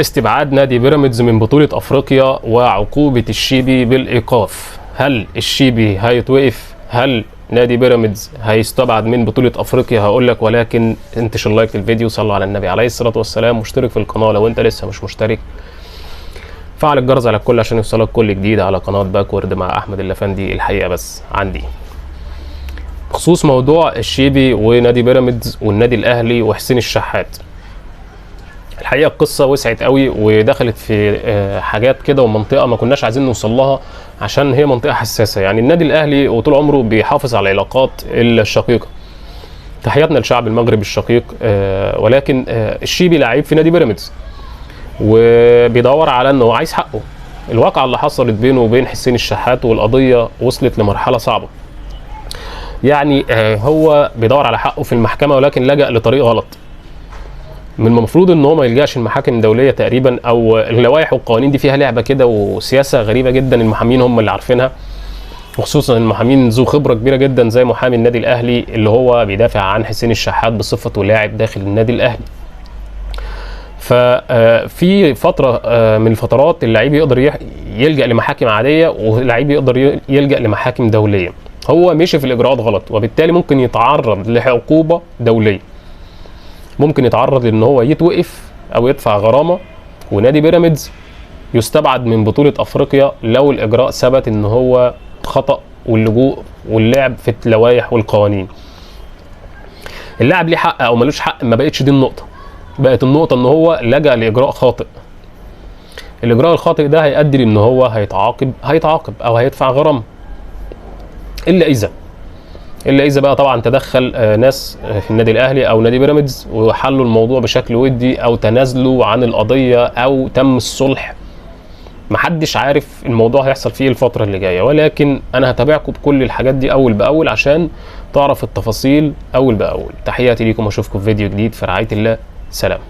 استبعاد نادي بيراميدز من بطولة أفريقيا وعقوبة الشيبي بالإيقاف. هل الشيبي هيتوقف؟ هل نادي بيراميدز هيستبعد من بطولة أفريقيا؟ هقول لك، ولكن انتشر لايك للفيديو، صلوا على النبي عليه الصلاة والسلام، واشترك في القناة لو انت لسه مش مشترك، فعل الجرس على الكل عشان يوصلك كل جديد على قناة باكورد مع أحمد اللفندي. الحقيقة بس عندي بخصوص موضوع الشيبي ونادي بيراميدز والنادي الأهلي وحسين الشحات، الحقيقه القصه وسعت قوي ودخلت في حاجات كده ومنطقه ما كناش عايزين نوصل لها عشان هي منطقه حساسه. يعني النادي الاهلي وطول عمره بيحافظ على العلاقات الشقيقه، تحياتنا لشعب المغرب الشقيق، ولكن الشيبي لعيب في نادي بيراميدز وبيدور على انه عايز حقه. الواقعه اللي حصلت بينه وبين حسين الشحات والقضيه وصلت لمرحله صعبه. يعني هو بيدور على حقه في المحكمه ولكن لجأ لطريق غلط. من المفروض ان هو ما يلجاش المحاكم الدوليه تقريبا، او اللوائح والقوانين دي فيها لعبه كده وسياسه غريبه جدا، المحامين هم اللي عارفينها، وخصوصا المحامين ذو خبره كبيره جدا زي محامي النادي الاهلي اللي هو بيدافع عن حسين الشحات بصفته لاعب داخل النادي الاهلي. ففي فتره من الفترات اللعيب يقدر يلجا لمحاكم عاديه، واللعيب يقدر يلجا لمحاكم دوليه. هو مشي في الاجراءات غلط، وبالتالي ممكن يتعرض لعقوبه دوليه، ممكن يتعرض ان هو يتوقف او يدفع غرامه، ونادي بيراميدز يستبعد من بطوله افريقيا لو الاجراء ثبت ان هو خطا واللجوء واللعب في اللوائح والقوانين. اللاعب ليه حق او ملوش حق، ما بقتش دي النقطه، بقت النقطه ان هو لجأ لاجراء خاطئ. الاجراء الخاطئ ده هيؤدي لان هو هيتعاقب او هيدفع غرامه، الا اذا بقى طبعا تدخل ناس في النادي الاهلي او نادي بيراميدز وحلوا الموضوع بشكل ودي، او تنازلوا عن القضيه، او تم الصلح. محدش عارف الموضوع هيحصل فيه الفتره اللي جايه، ولكن انا هتابعكم بكل الحاجات دي اول باول عشان تعرف التفاصيل اول باول. تحياتي ليكم، اشوفكم في فيديو جديد في رعايه الله، سلام.